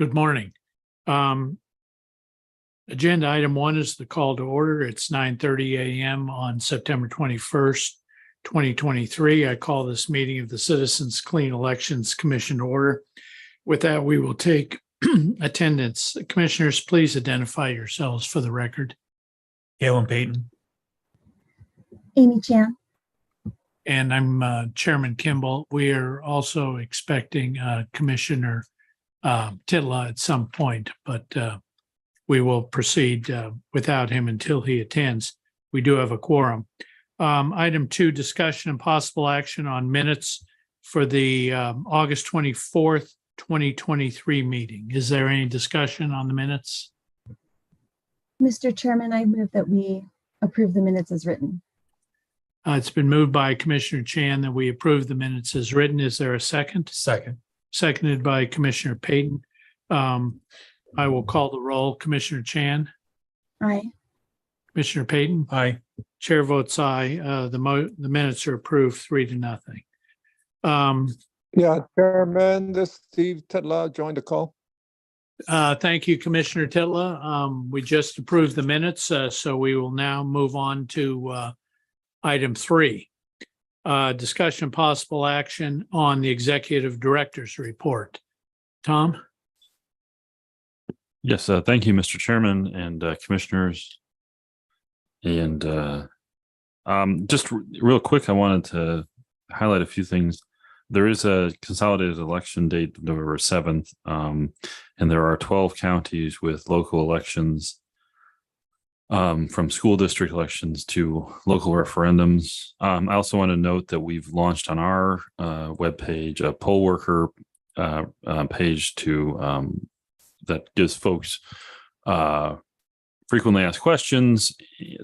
Good morning. Agenda item 1 is the call to order. It's 9:30 a.m. on September 21st, 2023. I call this meeting of the Citizens Clean Elections Commission to order. With that, we will take attendance. Commissioners, please identify yourselves for the record. Galen Payton. Amy Chan. And I'm Chairman Kimball. We are also expecting Commissioner Titla at some point, but we will proceed without him until he attends. We do have a quorum. Item 2, discussion and possible action on minutes for the August 24th, 2023 meeting. Is there any discussion on the minutes? Mr. Chairman, I move that we approve the minutes as written. It's been moved by Commissioner Chan that we approve the minutes as written. Is there a second? Second. Seconded by Commissioner Payton. I will call the roll. Commissioner Chan, Aye. Commissioner Payton, Aye. chair votes aye. The minutes are approved 3-0. Yeah, Chairman, this is Steve Titla joined the call. Thank you, Commissioner Titla. We just approved the minutes, so we will now move on to item 3. Discussion and possible action on the executive director's report. Tom? Yes, thank you, Mr. Chairman and commissioners. And just real quick, I wanted to highlight a few things. There is a consolidated election date, November 7th, and there are 12 counties with local elections, from school district elections to local referendums. I also want to note that we've launched on our webpage a poll worker page to that gives folks frequently asked questions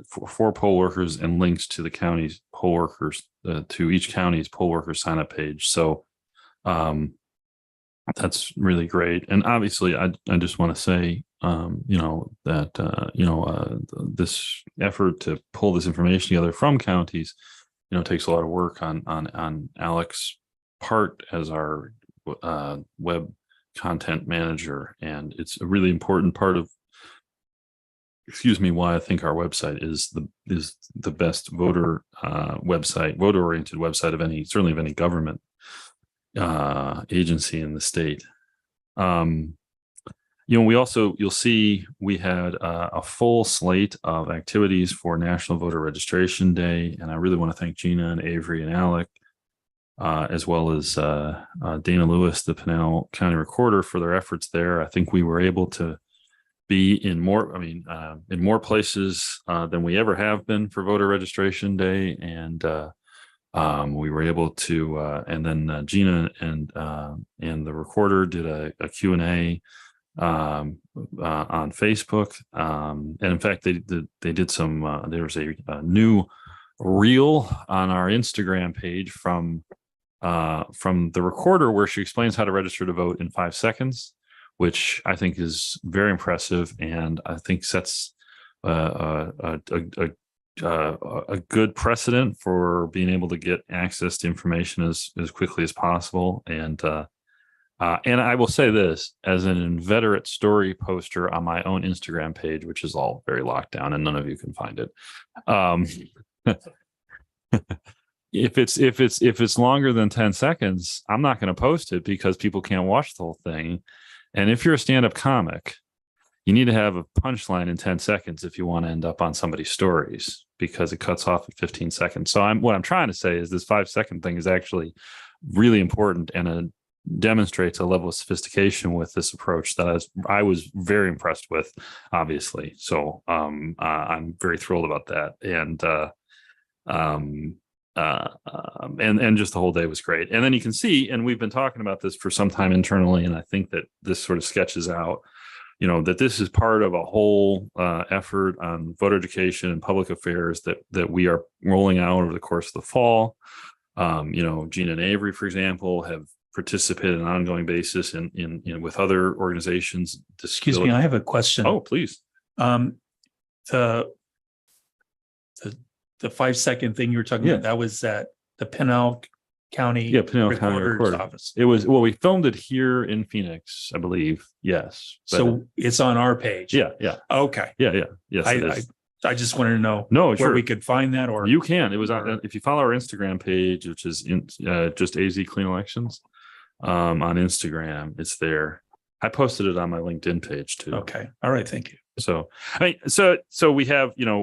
for poll workers and links to the county's poll workers, to each county's poll worker sign up page. So that's really great. And obviously, I just want to say, this effort to pull this information together from counties, takes a lot of work on Alex's part as our web content manager, and it's a really important part of why I think our website is the best voter oriented website of any government agency in the state. You'll see we had a full slate of activities for National Voter Registration Day, and I really want to thank Gina and Avery and Alec, as well as Dana Lewis, the Pinal County Recorder, for their efforts there. I think we were able to be in more places than we ever have been for Voter Registration Day, and we were able to. And then Gina and the Recorder did a Q&A on Facebook, and in fact, they did some. There was a new reel on our Instagram page from the Recorder where she explains how to register to vote in 5 seconds, which I think is very impressive, and I think sets a good precedent for being able to get access to information as quickly as possible. And I will say this, as an inveterate story poster on my own Instagram page, which is all very locked down and none of you can find it. If it's longer than 10 seconds, I'm not going to post it because people can't watch the whole thing. And if you're a stand-up comic, you need to have a punchline in 10 seconds if you want to end up on somebody's stories, because it cuts off at 15 seconds. So what I'm trying to say is this 5-second thing is actually really important, and demonstrates a level of sophistication with this approach that I was very impressed with, obviously. So I'm very thrilled about that. And just the whole day was great. And then you can see, and we've been talking about this for some time internally, and I think that this sort of sketches out, that this is part of a whole effort on voter education and public affairs that we are rolling out over the course of the fall. Gina and Avery, for example, have participated on an ongoing basis in with other organizations. Excuse me, I have a question. Oh, please. The 5-second thing you were talking about, that was at the Pinal County Yeah, Pinellas County Recorder's Recorder. Office. It was, well, we filmed it here in Phoenix, I believe. Yes. But So it's on our page. yeah, yeah, Okay. yeah. Yes, it I is. just wanted to know No, where sure. we could find that, or You can. It was on, if you follow our Instagram page, which is just AZ Clean Elections on Instagram, it's there. I posted it on my LinkedIn page too. okay. All right. Thank you. So, I mean, so we have, I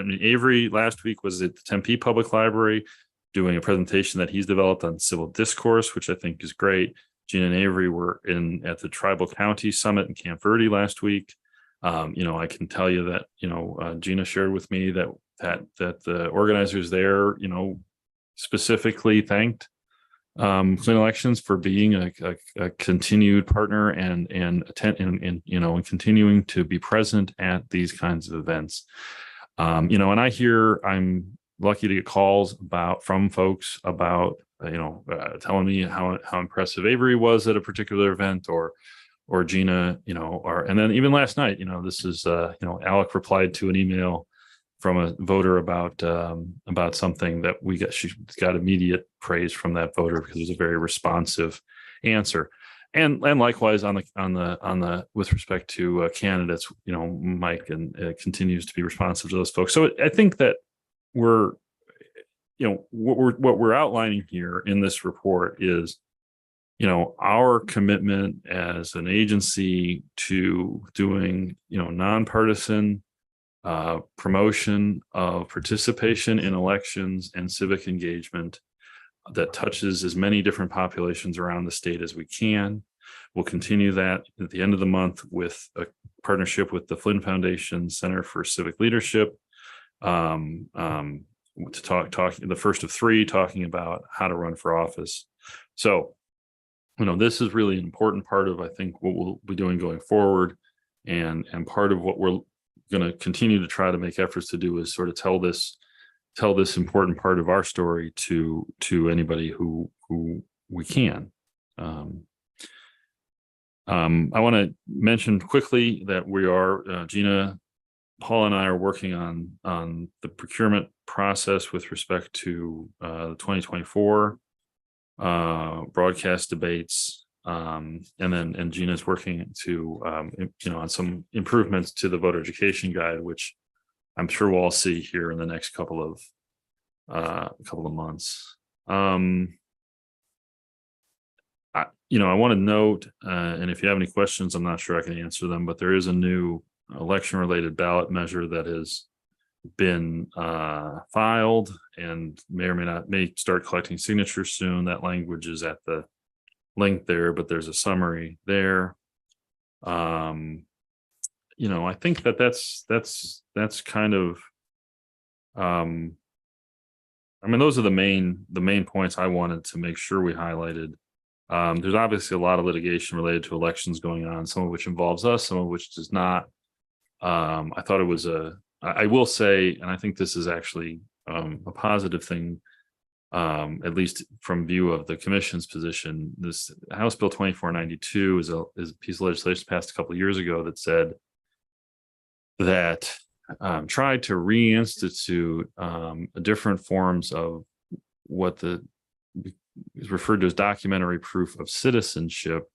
mean, Avery last week was at the Tempe Public Library doing a presentation that he's developed on civil discourse, which I think is great. Gina and Avery were at the Tribal County Summit in Camp Verde last week. I can tell you that, Gina shared with me that the organizers there, specifically thanked Clean Elections for being a continued partner and continuing to be present at these kinds of events. And I'm lucky to get calls from folks about, telling me how impressive Avery was at a particular event, or Gina, and then even last night, this is, Alec replied to an email from a voter about something that she got immediate praise from that voter because it was a very responsive answer. And likewise on the with respect to candidates, Mike continues to be responsive to those folks. So I think that what we're outlining here in this report is, our commitment as an agency to doing, nonpartisan promotion of participation in elections and civic engagement that touches as many different populations around the state as we can. We'll continue that at the end of the month with a partnership with the Flynn Foundation Center for Civic Leadership, to talk the first of three, talking about how to run for office. So, this is really an important part of, I think, what we'll be doing going forward, and part of what we're going to continue to try to make efforts to do is sort of tell this important part of our story to anybody who we can. I want to mention quickly that we are, Gina, Paul and I are working on the procurement process with respect to the 2024 broadcast debates. And Gina's working to, on some improvements to the voter education guide, which I'm sure we'll all see here in the next couple of months. I want to note, and if you have any questions, I'm not sure I can answer them, but there is a new election-related ballot measure that has been filed and may start collecting signatures soon. That language is at the link there, but there's a summary there. I think that's kind of, those are the main points I wanted to make sure we highlighted. There's obviously a lot of litigation related to elections going on, some of which involves us, some of which does not. I thought it was I will say, and I think this is actually a positive thing, at least from view of the commission's position. This House Bill 2492 is a piece of legislation passed a couple of years ago that said that tried to reinstitute different forms of what is referred to as documentary proof of citizenship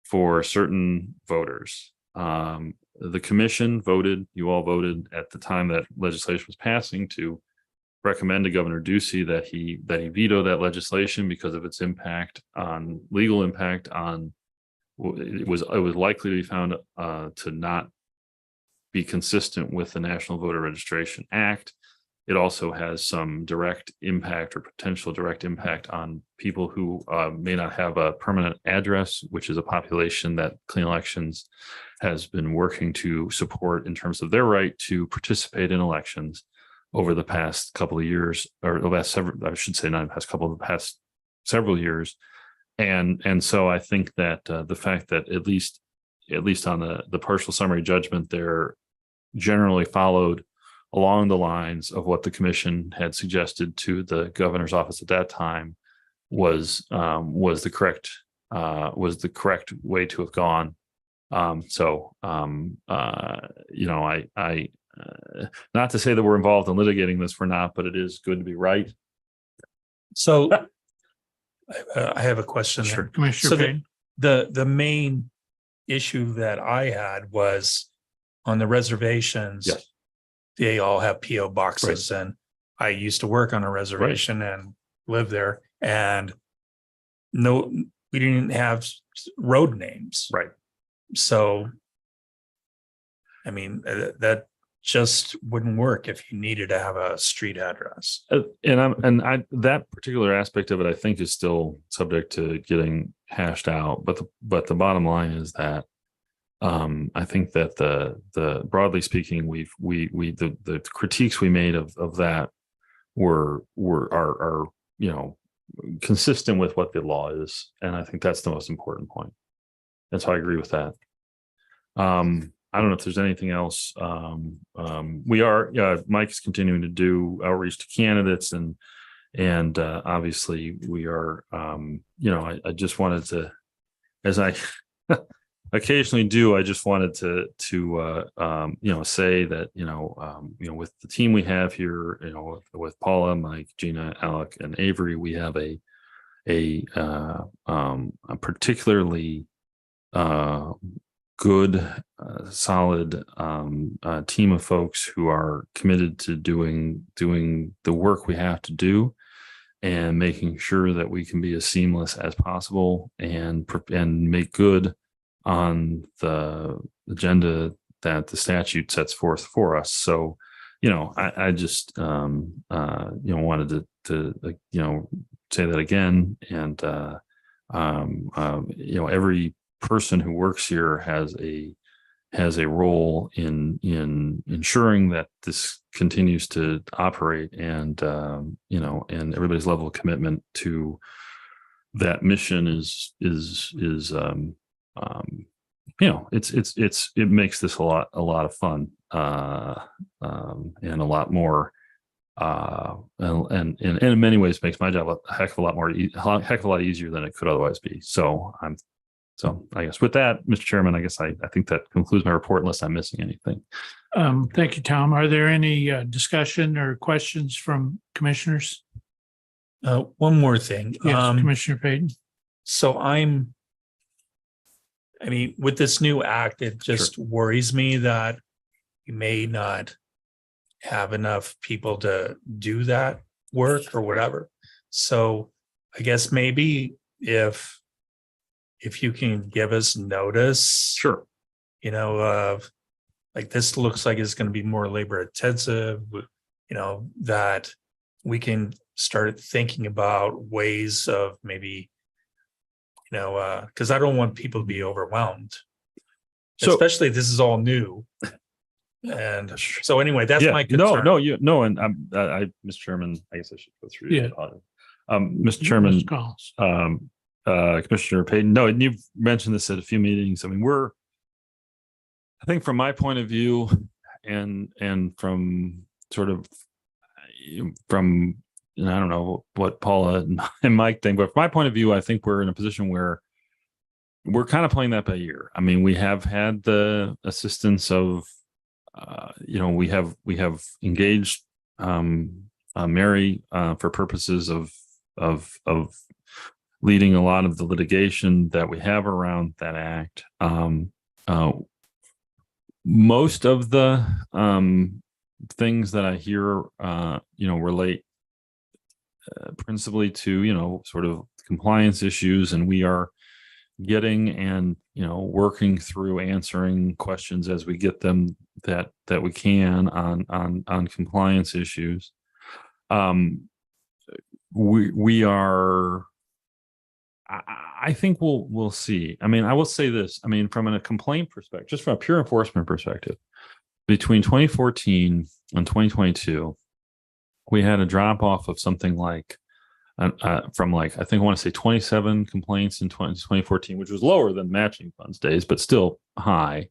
for certain voters. The commission voted, you all voted at the time that legislation was passing to recommend to Governor Ducey that he veto that legislation because of its legal impact on, it was likely to be found to not be consistent with the National Voter Registration Act. It also has some direct impact or potential direct impact on people who may not have a permanent address, which is a population that Clean Elections has been working to support in terms of their right to participate in elections over the past couple of years, or the last several, I should say not the past couple, the past several years. And so I think that the fact that at least on the partial summary judgment, they're generally followed along the lines of what the commission had suggested to the governor's office at that time was the correct way to have gone. Not to say that we're involved in litigating this, we're not, but it is good to be right. So I have a question there. Sure. Commissioner So Payne? The main issue that I had was on the reservations. Yes. They all have PO boxes, and I used to work on a reservation and live there, and we didn't have road names. Right. So, I mean, that just wouldn't work if you needed to have a street address. That particular aspect of it, I think, is still subject to getting hashed out. But the bottom line is that I think that the broadly speaking, the critiques we made of that are consistent with what the law is, and I think that's the most important point. And so I agree with that. I don't know if there's anything else. Mike is continuing to do outreach to candidates, and obviously we are. I just wanted to, as I occasionally do, I just wanted to say that with the team we have here, with Paula, Mike, Gina, Alec, and Avery, we have a particularly good, solid team of folks who are committed to doing the work we have to do and making sure that we can be as seamless as possible and make good on the agenda that the statute sets forth for us. So, I just wanted to say that again, and every person who works here has a role in ensuring that this continues to operate, and and everybody's level of commitment to that mission is it makes this a lot of fun, and a lot more and in many ways makes my job a heck of a lot easier than it could otherwise be. So I guess with that, Mr. Chairman, I think that concludes my report unless I'm missing anything. Thank you, Tom. Are there any discussion or questions from commissioners? One more thing. Yes, Commissioner Payton. So with this new act, it just worries me that you may not have enough people to do that work or whatever. So I guess maybe if you can give us notice, Sure. Like this looks like it's going to be more labor intensive, that we can start thinking about ways of maybe, because I don't want people to be overwhelmed. So- Especially if this is all new. And so anyway, that's my concern. And Mr. Chairman, I guess I should go through. Yeah. Mr. Chairman, Missed calls. Commissioner Payton, no, and you've mentioned this at a few meetings. I mean, I think from my point of view, and from sort of from, I don't know what Paula and Mike think, but from my point of view, I think we're in a position where we're kind of playing that by ear. I mean, we have had the assistance of, we have engaged Mary for purposes of leading a lot of the litigation that we have around that act. Most of the things that I hear, relate principally to, sort of compliance issues, and we are getting and, working through answering questions as we get them that we can on compliance issues. We are, I think we'll see. I mean, I will say this. I mean, from a complaint perspective, just from a pure enforcement perspective, between 2014 and 2022, we had a drop off of something like from I think I want to say 27 complaints in 2014, which was lower than matching funds days, but still high,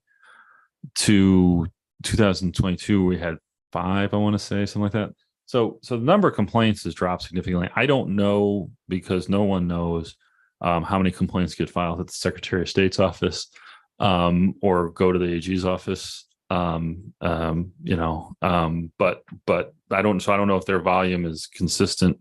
to 2022, we had 5, I want to say, something like that. So the number of complaints has dropped significantly. I don't know, because no one knows how many complaints get filed at the Secretary of State's office or go to the AG's office. But I don't know if their volume is consistent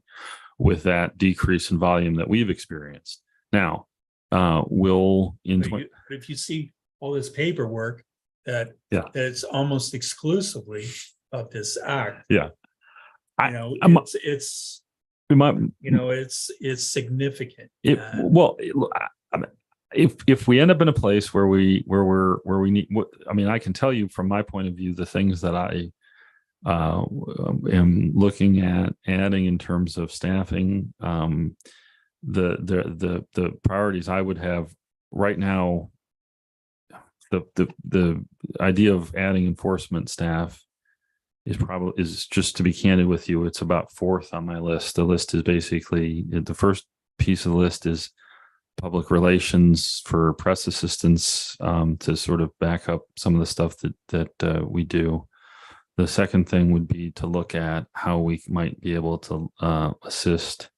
with that decrease in volume that we've experienced. Now, will in But if you see all this paperwork that Yeah. that's almost exclusively of this act. Yeah. You know, I'm- it's we might you know, it's significant. well, I mean, if we end up in a place where we need, I mean, I can tell you from my point of view, the things that I am looking at adding in terms of staffing, the priorities I would have right now, the idea of adding enforcement staff is just, to be candid with you, it's about fourth on my list. The list is basically, the first piece of the list is public relations for press assistance, to sort of back up some of the stuff that we do. The second thing would be to look at how we might be able to assist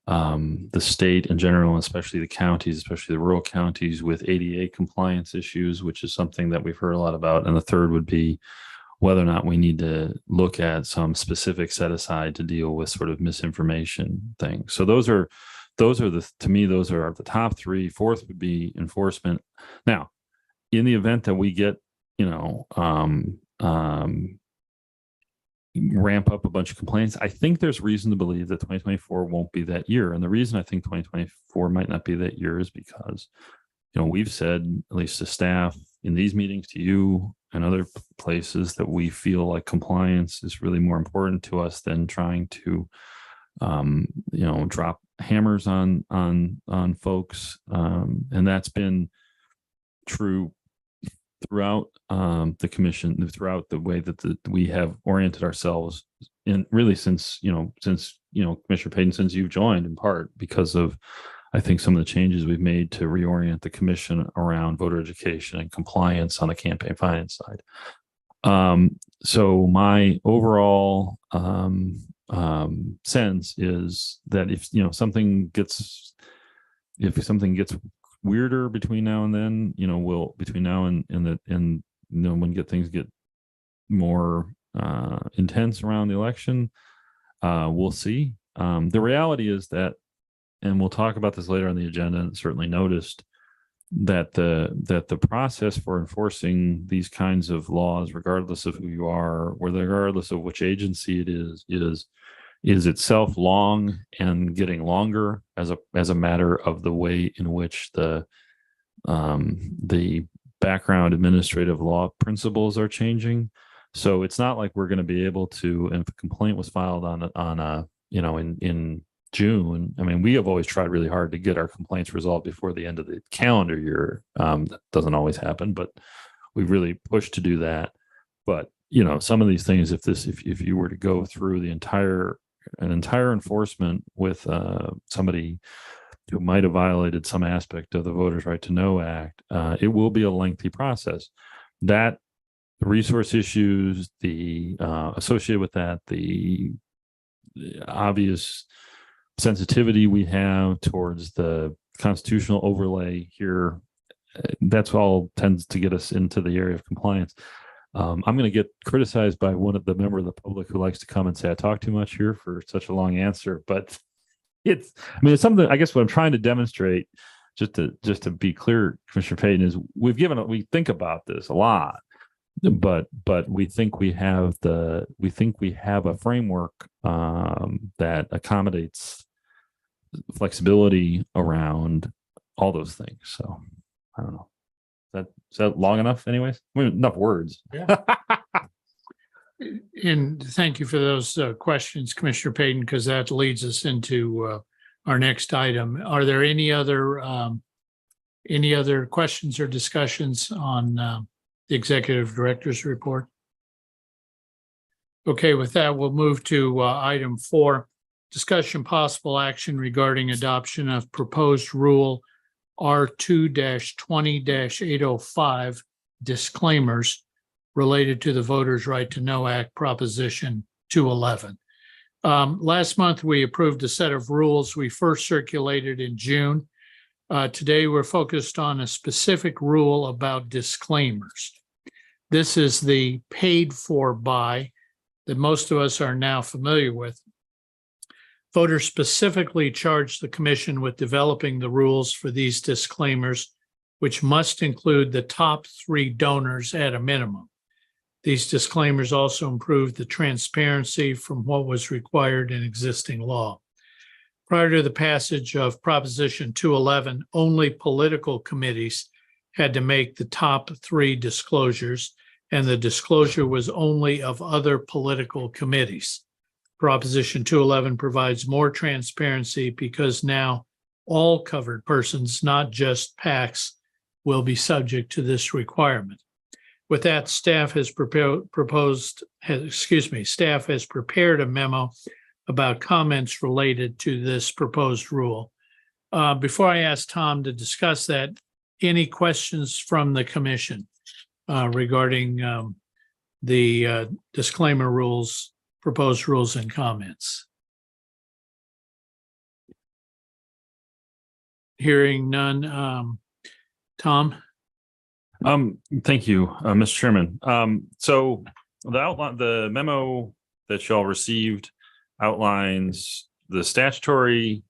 the state in general, especially the counties, especially the rural counties, with ADA compliance issues, which is something that we've heard a lot about. And the third would be whether or not we need to look at some specific set aside to deal with sort of misinformation things. So those are to me, those are the top three. Fourth would be enforcement. Now, in the event that we get, ramp up a bunch of complaints, I think there's reason to believe that 2024 won't be that year. And the reason I think 2024 might not be that year is because, we've said, at least to staff in these meetings, to you and other places, that we feel like compliance is really more important to us than trying to, drop hammers on folks. And that's been true throughout the commission, throughout the way that we have oriented ourselves, and really since Commissioner Payton, since you've joined, in part because of, I think, some of the changes we've made to reorient the commission around voter education and compliance on the campaign finance side. So my overall sense is that if something gets weirder between now and then, between now and when things get more intense around the election, we'll see. The reality is that, and we'll talk about this later on the agenda, and certainly noticed that the process for enforcing these kinds of laws, regardless of who you are, or regardless of which agency it is itself long and getting longer as a matter of the way in which the background administrative law principles are changing. So it's not like we're going to be able to, and if a complaint was filed in June, I mean, we have always tried really hard to get our complaints resolved before the end of the calendar year. That doesn't always happen, but we really pushed to do that. But some of these things, if you were to go through an entire enforcement with somebody who might have violated some aspect of the Voters' Right to Know Act, it will be a lengthy process. That the resource issues, the associated with that, the obvious sensitivity we have towards the constitutional overlay here, that's all tends to get us into the area of compliance. I'm going to get criticized by one of the member of the public who likes to come and say I talk too much here for such a long answer, but it's something, I guess what I'm trying to demonstrate, just to be clear, Commissioner Payton, is we think about this a lot, but we think we have a framework that accommodates flexibility around all those things. So I don't know. Is that long enough anyways? I mean, enough words. Yeah. And thank you for those questions, Commissioner Payton, because that leads us into our next item. Are there any other questions or discussions on the Executive Director's report? Okay, with that, we'll move to item 4, discussion possible action regarding adoption of proposed rule R2-20-805 disclaimers related to the Voters' Right to Know Act Proposition 211. Last month, we approved a set of rules we first circulated in June. Today, we're focused on a specific rule about disclaimers. This is the paid for by that most of us are now familiar with. Voters specifically charged the commission with developing the rules for these disclaimers, which must include the top 3 donors at a minimum. These disclaimers also improved the transparency from what was required in existing law. Prior to the passage of Proposition 211, only political committees had to make the top 3 disclosures, and the disclosure was only of other political committees. Proposition 211 provides more transparency because now all covered persons, not just PACs, will be subject to this requirement. With that, staff has prepared a memo about comments related to this proposed rule. Before I ask Tom to discuss that, any questions from the commission regarding the disclaimer rules, proposed rules and comments? Hearing none. Tom? Thank you, Mr. Chairman. So the memo that y'all received outlines the statutory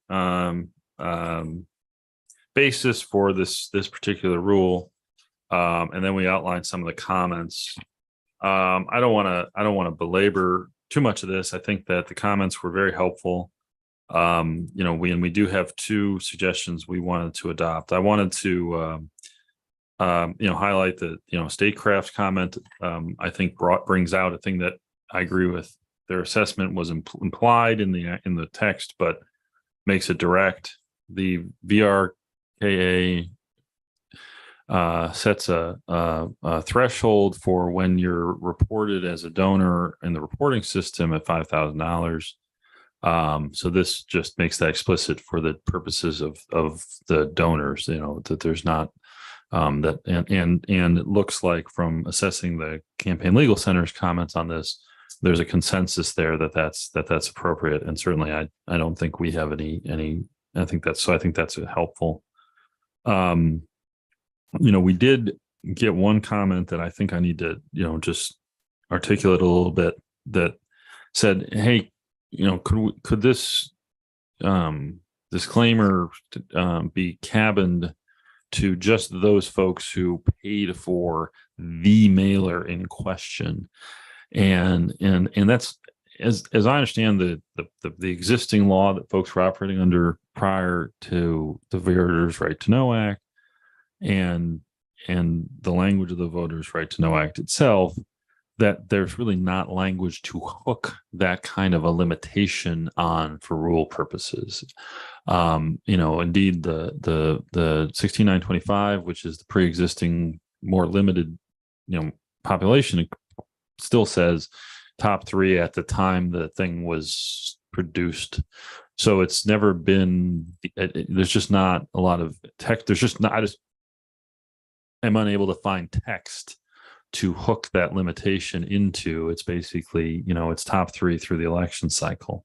basis for this particular rule, and then we outline some of the comments. I don't want to belabor too much of this. I think that the comments were very helpful. We do have 2 suggestions we wanted to adopt. I wanted to highlight the Statecraft's comment. I think brings out a thing that I agree with. Their assessment was implied in the text, but makes it direct. The VRKA sets a threshold for when you're reported as a donor in the reporting system at $5,000. So this just makes that explicit for the purposes of the donors. That there's not and it looks like from assessing the Campaign Legal Center's comments on this, there's a consensus there that's appropriate. And certainly I don't think we have any. I think that's helpful. We did get one comment that I think I need to, just articulate a little bit, that said, hey, could this disclaimer be cabined to just those folks who paid for the mailer in question? And that's, as I understand the existing law that folks were operating under prior to the Voters' Right to Know Act and the language of the Voters' Right to Know Act itself, that there's really not language to hook that kind of a limitation on for rule purposes. Indeed, the 16925, which is the pre-existing more limited, population, still says top 3 at the time the thing was produced. So it's never been. There's just not a lot of text. There's just not. I just am unable to find text to hook that limitation into. It's basically, it's top 3 through the election cycle.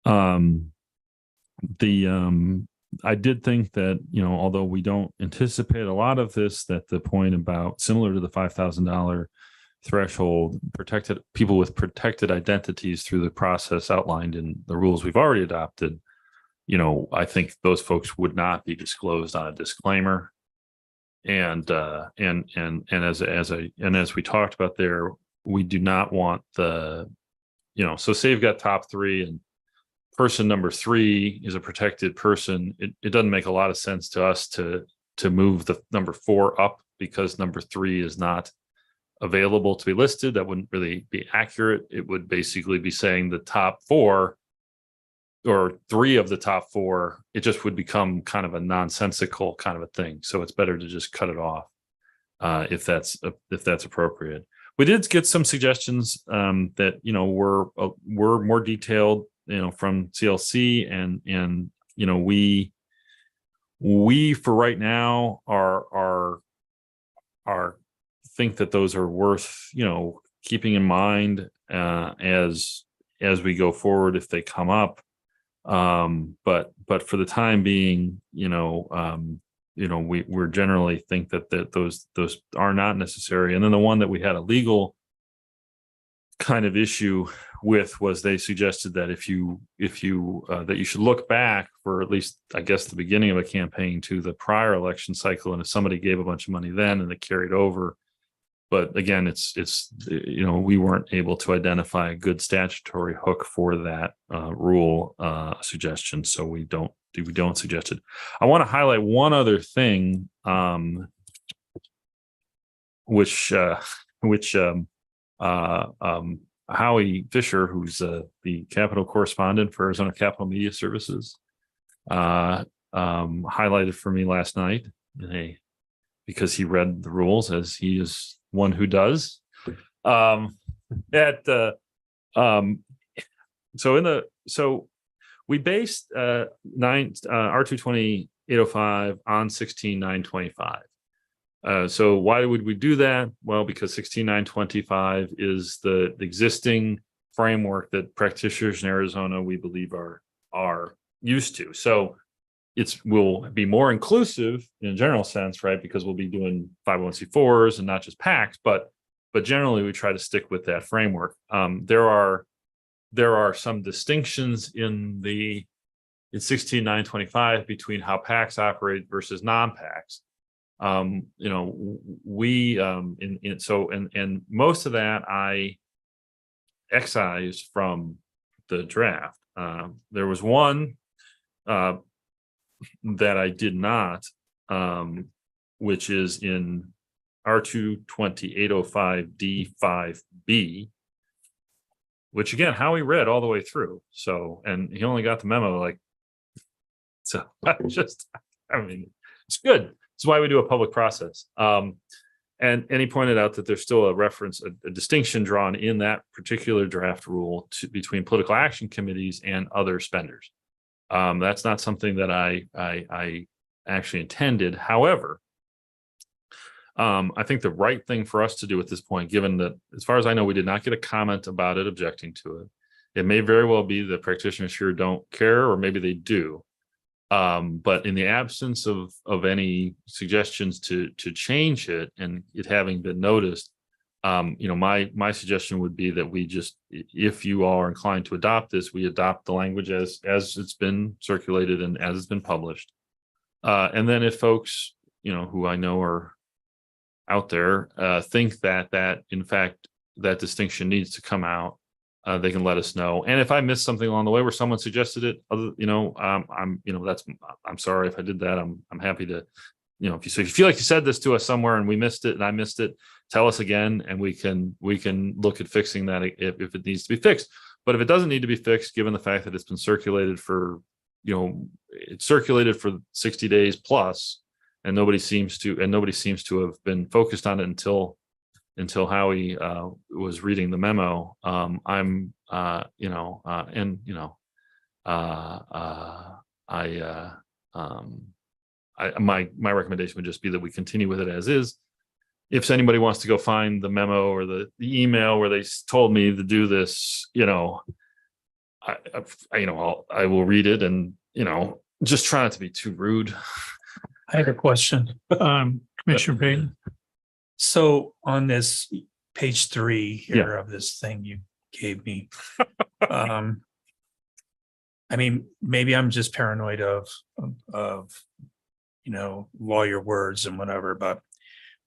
I did think that, although we don't anticipate a lot of this, that the point about similar to the $5,000 threshold, protected people with protected identities through the process outlined in the rules we've already adopted, I think those folks would not be disclosed on a disclaimer. And as we talked about there, we do not want so say you've got top 3 and person number 3 is a protected person. It doesn't make a lot of sense to us to move the number 4 up because number 3 is not available to be listed. That wouldn't really be accurate. It would basically be saying the top 4 or 3 of the top 4, it just would become kind of a nonsensical kind of a thing. So it's better to just cut it off if that's appropriate. We did get some suggestions that were more detailed, from CLC, and we for right now are think that those are worth keeping in mind as we go forward if they come up. But for the time being, we're generally think that those are not necessary. And then the one that we had a legal kind of issue with was they suggested that if you that you should look back for at least, I guess, the beginning of a campaign to the prior election cycle, and if somebody gave a bunch of money then and it carried over. But again, it's we weren't able to identify a good statutory hook for that rule suggestion, so we don't suggest it. I want to highlight one other thing, which Howie Fisher, who's the Capitol correspondent for Arizona Capitol Media Services, highlighted for me last night because he read the rules, as he is one who does. So we based R220 805 on 16925. So why would we do that? Well, because 16925 is the existing framework that practitioners in Arizona, we believe, are used to. So will be more inclusive in a general sense, right? Because we'll be doing 501c4s and not just PACs, but generally we try to stick with that framework. There are some distinctions in 16925 between how PACs operate versus non-PACs. And most of that I excised from the draft. There was one that I did not, which is in R220-805-D5B, which again, Howie read all the way through. So, and he only got the memo it's good. It's why we do a public process. And he pointed out that there's still a distinction drawn in that particular draft rule between political action committees and other spenders. That's not something that I actually intended. However, I think the right thing for us to do at this point, given that, as far as I know, we did not get a comment about it objecting to it. It may very well be that practitioners here don't care, or maybe they do. But in the absence of any suggestions to change it, and it having been noticed, my suggestion would be that we just, if you are inclined to adopt this, we adopt the language as it's been circulated and as it's been published. And then if folks, who I know are out there, think that in fact that distinction needs to come out, they can let us know. And if I missed something along the way where someone suggested it, I'm sorry if I did that. I'm happy to, if you feel like you said this to us somewhere and we missed it and I missed it, tell us again, and we can look at fixing that if it needs to be fixed. But if it doesn't need to be fixed, given the fact that it's been circulated for, it's circulated for 60 days plus, and nobody seems to have been focused on it until Howie was reading the memo. My recommendation would just be that we continue with it as is. If anybody wants to go find the memo or the email where they told me to do this, I will read it, and just try not to be too rude. I have a question. Commissioner Payton. So on this page 3 here of this thing you gave me, maybe I'm just paranoid of lawyer words and whatever, but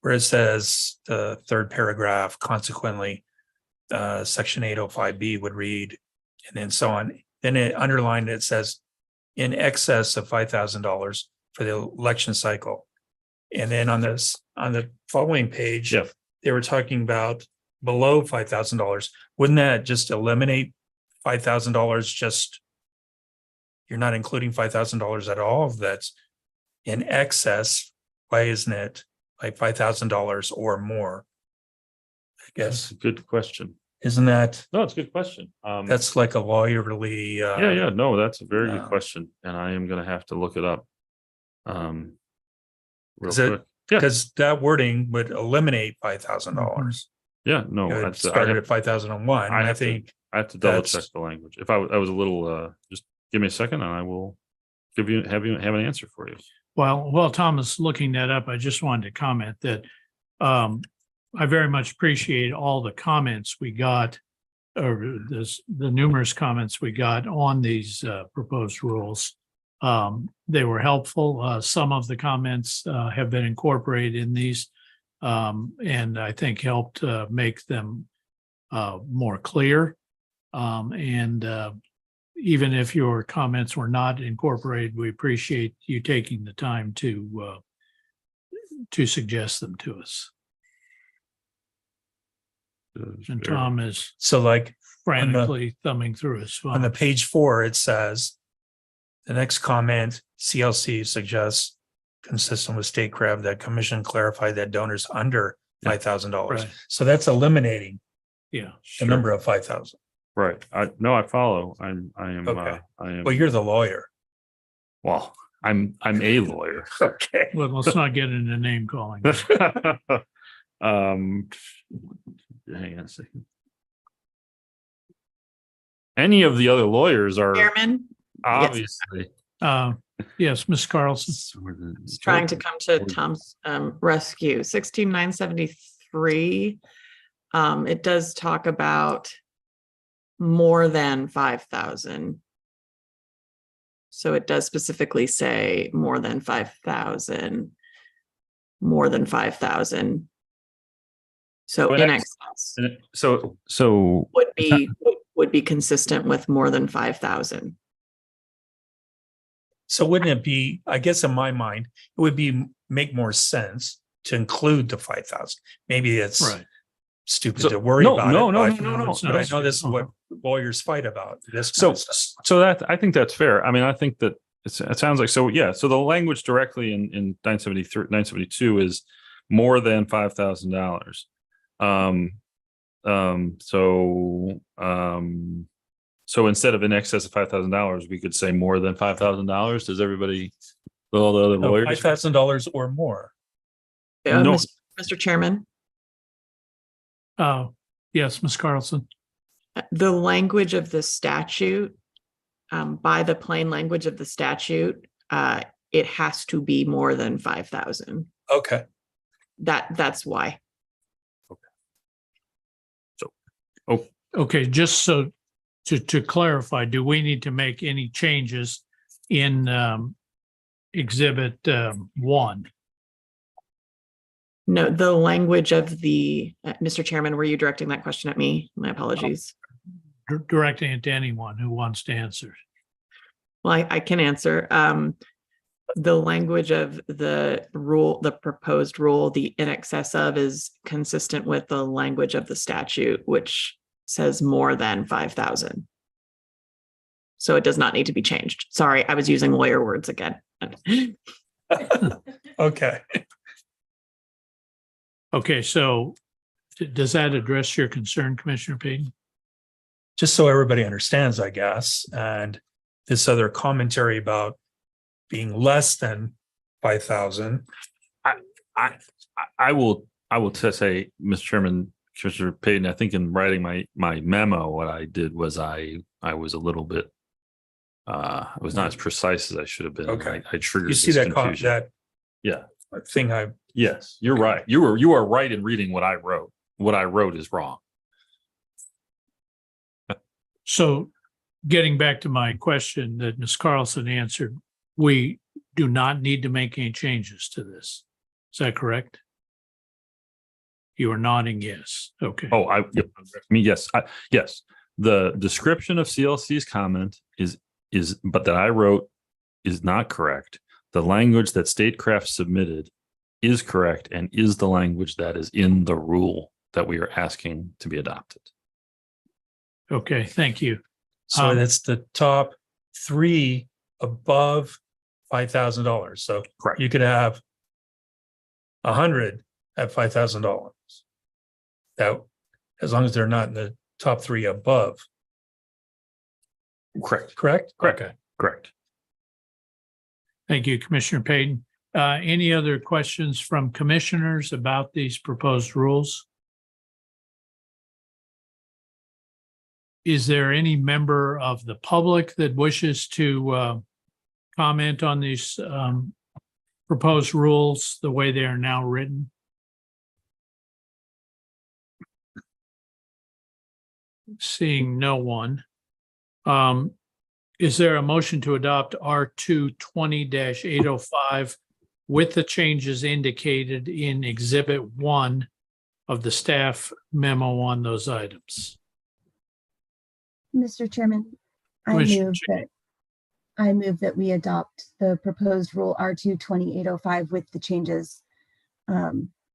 where it says the third paragraph, consequently, section 805B would read, and then so on. Then it underlined, it says in excess of $5,000 for the election cycle. And then on the following page, they were talking about below $5,000. Wouldn't that just eliminate $5,000? Just, you're not including $5,000 at all. That's in excess. Why isn't it like $5,000 or more? I guess. That's a good question. Isn't that? No, it's a good question. That's like a lawyerly. No, that's a very good question, and I am going to have to look it up. Because that wording would eliminate $5,000. Yeah, no, It started at 5,001. I think I have to double check the language. If I was a little, just give me a second, and I will have an answer for you. While Thomas looking that up, I just wanted to comment that I very much appreciate all the comments we got or the numerous comments we got on these proposed rules. They were helpful. Some of the comments have been incorporated in these, and I think helped make them more clear. And even if your comments were not incorporated, we appreciate you taking the time to suggest them to us. And Tom is So like frantically thumbing through his on the phone. page 4, it says, the next comment, CLC suggests, consistent with state CREV, that commission clarified that donors under Yeah. $5,000. Right. So that's eliminating Yeah. the number of 5,000. Right. I follow. I am, Okay. I am, Well, you're the lawyer. well, I'm a lawyer. Okay. Well, let's not get into name calling. Hang on a second. Any of the other lawyers are Chairman, obviously. Yes, Ms. Carlson. is trying to come to Tom's rescue. 16973. It does talk about more than 5,000. So it does specifically say more than 5,000. More than 5,000. So But in that's- excess So would be consistent with more than 5,000. So wouldn't it be, I guess in my mind, it would be make more sense to include the 5,000. Maybe it's Right. stupid So- to worry no, about no, it. no, but- no, no, it's But I know this is not. what lawyers fight about. This kind So, of stuff. so that I think that's fair. I mean, I think that it sounds like, so yeah, so the language directly in 973, 972 is more than $5,000. So instead of in excess of $5,000, we could say more than $5,000. Does everybody, all the other No, lawyers? $5,000 or more. No. Mr. Chairman, Yes, Ms. Carlson. the language of the statute, by the plain language of the statute, it has to be more than 5,000. Okay. That's why. Okay, just so to clarify, do we need to make any changes in exhibit 1? No, the language of the, Mr. Chairman, were you directing that question at me? My apologies. Directing it to anyone who wants to answer. Well, I can answer. The language of the rule, the proposed rule, the in excess of is consistent with the language of the statute, which says more than 5,000. So it does not need to be changed. Sorry, I was using lawyer words again. Okay. Okay, so does that address your concern, Commissioner Payton? Just so everybody understands, I guess, and this other commentary about being less than 5,000. I will say, Mr. Chairman, Commissioner Payton, I think in writing my memo, what I did was I was a little bit, I was not as precise as I should have been. Okay. I triggered You see this that, confusion. that Yeah. thing I, Yes, you're right. You are right in reading what I wrote. What I wrote is wrong. So getting back to my question that Ms. Carlson answered, we do not need to make any changes to this. Is that correct? You are nodding yes. Okay. Oh, yep. I mean, yes, yes. The description of CLC's comment is, but that I wrote is not correct. The language that Statecraft submitted is correct and is the language that is in the rule that we are asking to be adopted. Okay, thank you. so that's the top 3 above $5,000. So Correct. you could have 100 at $5,000. That, as long as they're not in the top 3 above, Correct. correct? Correct. Okay. Correct. Thank you, Commissioner Payton. Any other questions from commissioners about these proposed rules? Is there any member of the public that wishes to comment on these proposed rules the way they are now written? Seeing no one. Is there a motion to adopt R2 20-805 with the changes indicated in Exhibit 1 of the staff memo on those items? Mr. Chairman, Commissioner I move that we adopt the proposed rule R2 20-805 with the changes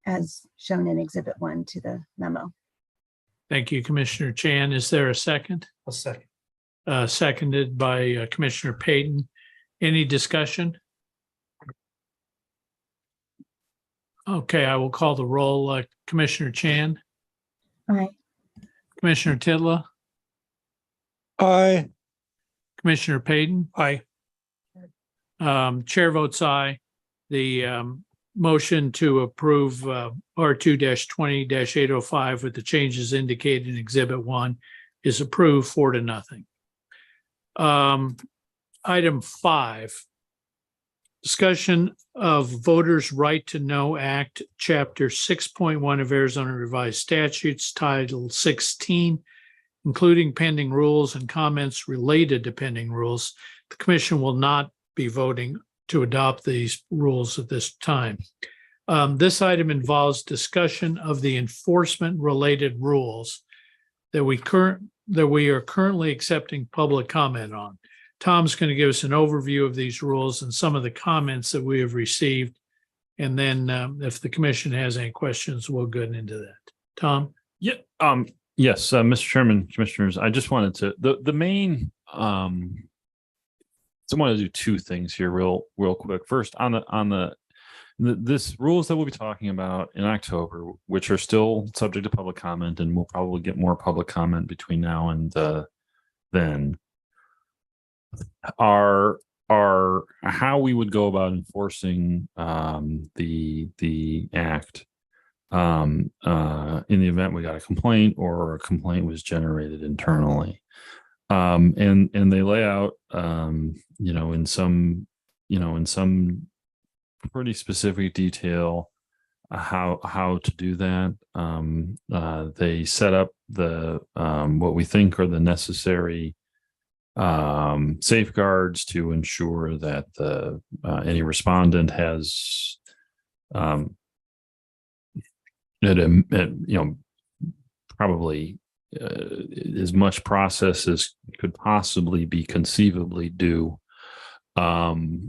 as shown in Exhibit 1 to the memo. Thank you, Commissioner Chan. Is there a second? A second. Seconded by Commissioner Payton. Any discussion? Okay, I will call the roll. Commissioner Chan, Aye. Commissioner Titla, Aye. Commissioner Payton. Aye. Chair votes aye. The motion to approve R2 20-805 with the changes indicated in Exhibit 1 is approved 4-0. Item 5, discussion of Voters' Right to Know Act, Chapter 6.1 of Arizona Revised Statutes, Title 16, including pending rules and comments related to pending rules. The commission will not be voting to adopt these rules at this time. This item involves discussion of the enforcement-related rules that we are currently accepting public comment on. Tom's going to give us an overview of these rules and some of the comments that we have received. And then if the commission has any questions, we'll get into that. Tom? Yeah. Yes, Mr. Chairman, Commissioners, I just wanted to, the main, so I want to do two things here real quick. First, this rules that we'll be talking about in October, which are still subject to public comment, and we'll probably get more public comment between now and then, are how we would go about enforcing the act in the event we got a complaint or a complaint was generated internally. And they lay out in some pretty specific detail how to do that. They set up the what we think are the necessary safeguards to ensure that any respondent has probably as much process as could possibly be conceivably due for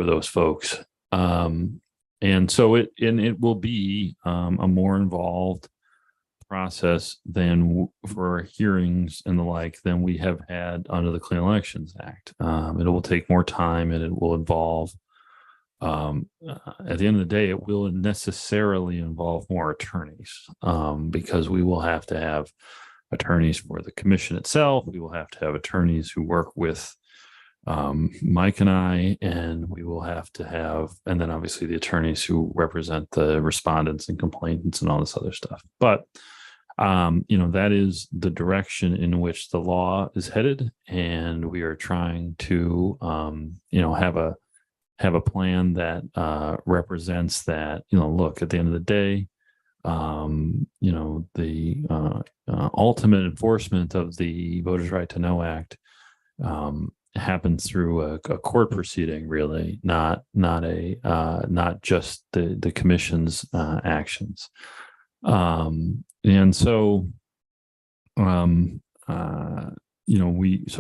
those folks. And so it will be a more involved process than for hearings and the like than we have had under the Clean Elections Act. It will take more time and it will involve, at the end of the day, it will necessarily involve more attorneys because we will have to have attorneys for the commission itself. We will have to have attorneys who work with Mike and I, and we will have to have, and then obviously the attorneys who represent the respondents and complainants and all this other stuff. But that is the direction in which the law is headed, and we are trying to have a plan that represents that. Look, at the end of the day, the ultimate enforcement of the Voters' Right to Know Act happens through a court proceeding, really, not just the commission's actions. And so,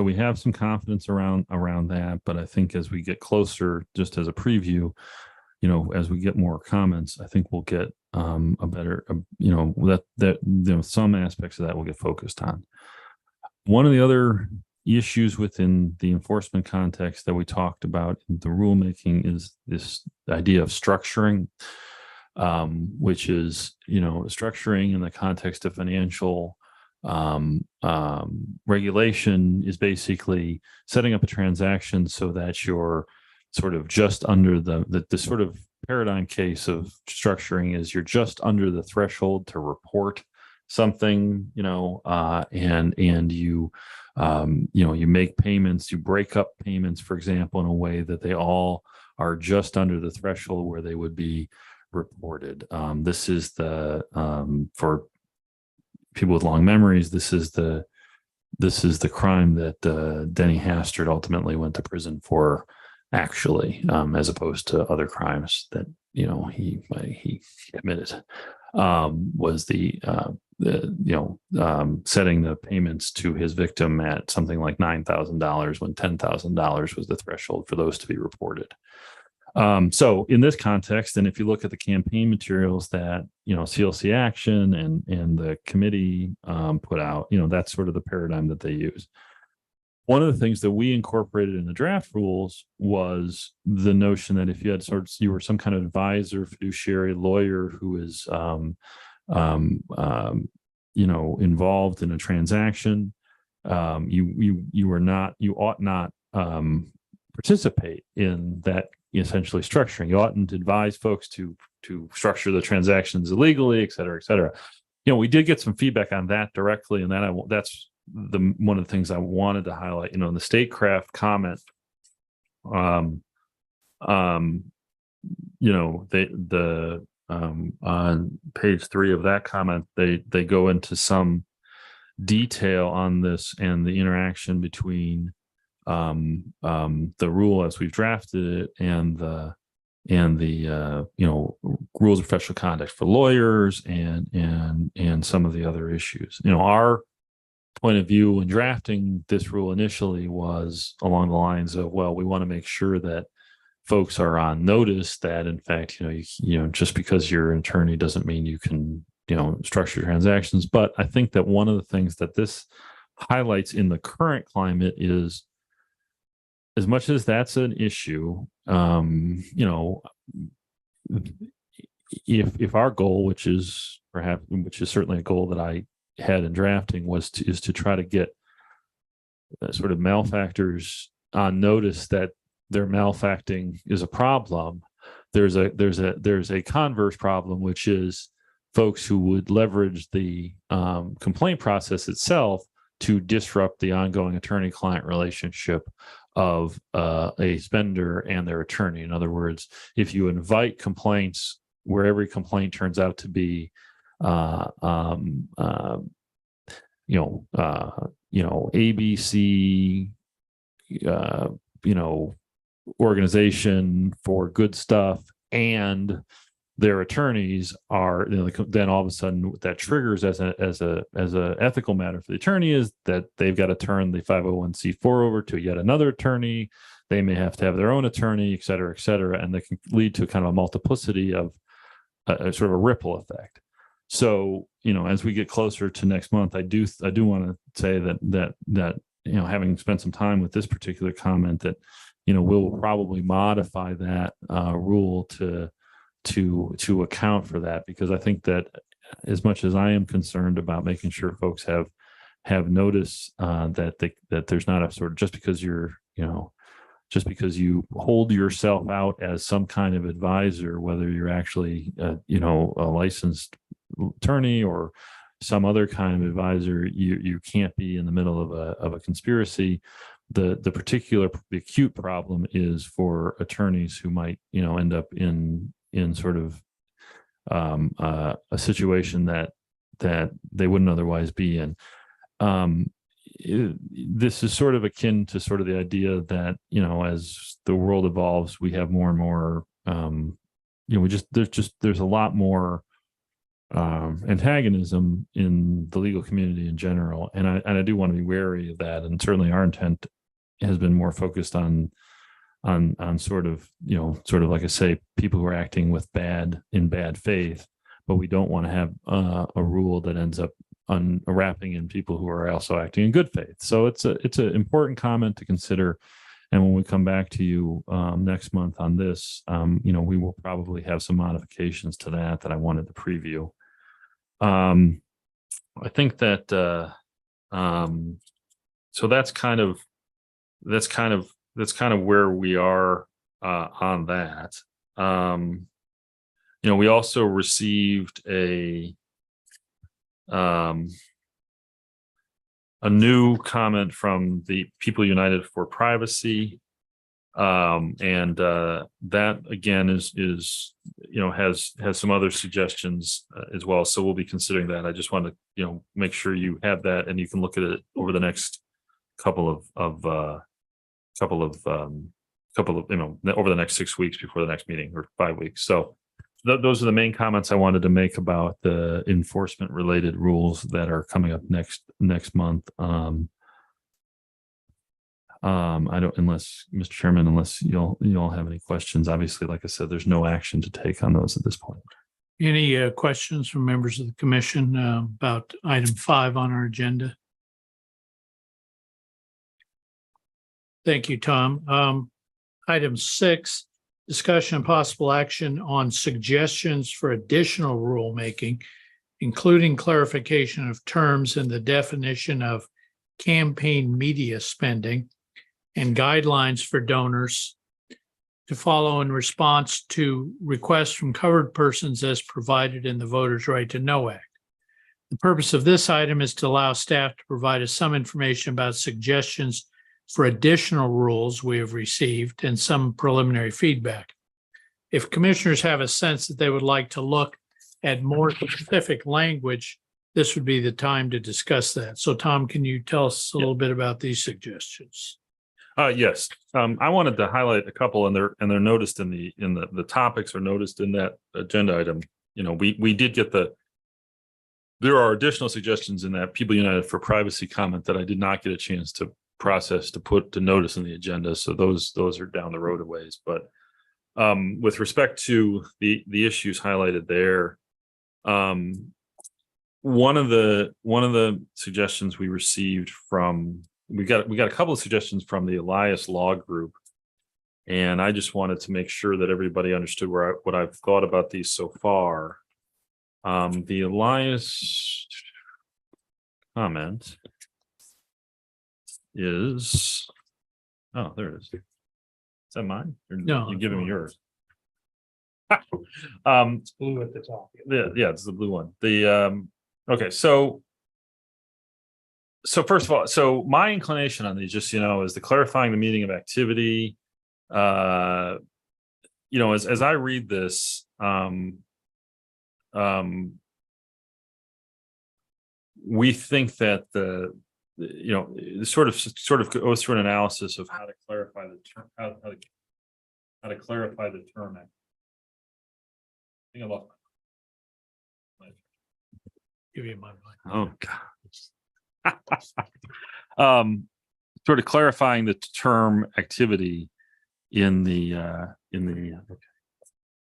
we have some confidence around that, but I think as we get closer, just as a preview, as we get more comments, I think we'll get a better, some aspects of that will get focused on. One of the other issues within the enforcement context that we talked about in the rulemaking is this idea of structuring, which is, structuring in the context of financial regulation is basically setting up a transaction so that you're sort of just under the sort of paradigm case of structuring is you're just under the threshold to report something, and you you make payments, you break up payments, for example, in a way that they all are just under the threshold where they would be reported. This is the for people with long memories, this is the crime that Denny Hastert ultimately went to prison for, actually, as opposed to other crimes that he committed. Was setting the payments to his victim at something like $9,000 when $10,000 was the threshold for those to be reported. So in this context, and if you look at the campaign materials that CLC Action and the committee put out, that's sort of the paradigm that they use. One of the things that we incorporated in the draft rules was the notion that if you had you were some kind of advisor, fiduciary, lawyer who is involved in a transaction, you ought not participate in that essentially structuring. You oughtn't advise folks to structure the transactions illegally, et cetera, et cetera. We did get some feedback on that directly, and that's one of the things I wanted to highlight. In the Statecraft comment, on page 3 of that comment, they go into some detail on this and the interaction between the rule as we've drafted it and the rules of professional conduct for lawyers and some of the other issues. Our point of view in drafting this rule initially was along the lines of, well, we want to make sure that folks are on notice that, in fact, just because you're an attorney doesn't mean you can structure transactions. But I think that one of the things that this highlights in the current climate is, as much as that's an issue, if our goal, which is certainly a goal that I had in drafting, is to try to get sort of malefactors on notice that their malefacting is a problem. There's a converse problem, which is folks who would leverage the complaint process itself to disrupt the ongoing attorney-client relationship of a spender and their attorney. In other words, if you invite complaints where every complaint turns out to be ABC, organization for good stuff, and their attorneys are, then all of a sudden what that triggers as a ethical matter for the attorney is that they've got to turn the 501c4 over to yet another attorney. They may have to have their own attorney, et cetera, and that can lead to kind of a multiplicity of a sort of a ripple effect. So, as we get closer to next month, I do want to say that having spent some time with this particular comment, that we'll probably modify that rule to account for that, because I think that as much as I am concerned about making sure folks have notice that there's not a sort of, just because you hold yourself out as some kind of advisor, whether you're actually a licensed attorney or some other kind of advisor, you can't be in the middle of a conspiracy. The acute problem is for attorneys who might end up in sort of a situation that they wouldn't otherwise be in. This is sort of akin to sort of the idea that as the world evolves, we have more and more there's a lot more antagonism in the legal community in general, and I do want to be wary of that. And certainly our intent has been more focused on sort of like I say, people who are acting in bad faith, but we don't want to have a rule that ends up wrapping in people who are also acting in good faith. So it's an important comment to consider. And when we come back to you next month on this, we will probably have some modifications to that I wanted to preview. I think that so that's kind of where we are on that. We also received a new comment from the People United for Privacy. And that again is has some other suggestions as well. So we'll be considering that. I just want to make sure you have that and you can look at it over the next couple of over the next 6 weeks before the next meeting, or 5 weeks. So those are the main comments I wanted to make about the enforcement related rules that are coming up next month. I don't, unless Mr. Chairman, unless you all have any questions. Obviously, like I said, there's no action to take on those at this point. Any questions from members of the commission about item 5 on our agenda? Thank you, Tom. Item 6, discussion and possible action on suggestions for additional rulemaking, including clarification of terms in the definition of campaign media spending and guidelines for donors to follow in response to requests from covered persons as provided in the Voters' Right to Know Act. The purpose of this item is to allow staff to provide us some information about suggestions for additional rules we have received and some preliminary feedback. If commissioners have a sense that they would like to look at more specific language, this would be the time to discuss that. So Tom, can you tell us a little bit about these suggestions? Yes. I wanted to highlight a couple, and they're noticed in the topics are noticed in that agenda item. We did get there are additional suggestions in that People United for Privacy comment that I did not get a chance to process to put to notice in the agenda. So those are down the road a ways. But with respect to the issues highlighted there, one of the suggestions we received from we got a couple of suggestions from the Elias Law Group, and I just wanted to make sure that everybody understood what I've thought about these so far. The Elias comment is, oh, there it is. Is that mine? No, you're giving me yours. It's blue at the top. Yeah, it's the blue one. Okay, so first of all, so my inclination on these, just is the clarifying the meaning of activity. As I read this, we think that sort of goes through an analysis of how to clarify the term, how to clarify the term. I think I lost Give you my mic. Oh God. Sort of clarifying the term activity in the okay.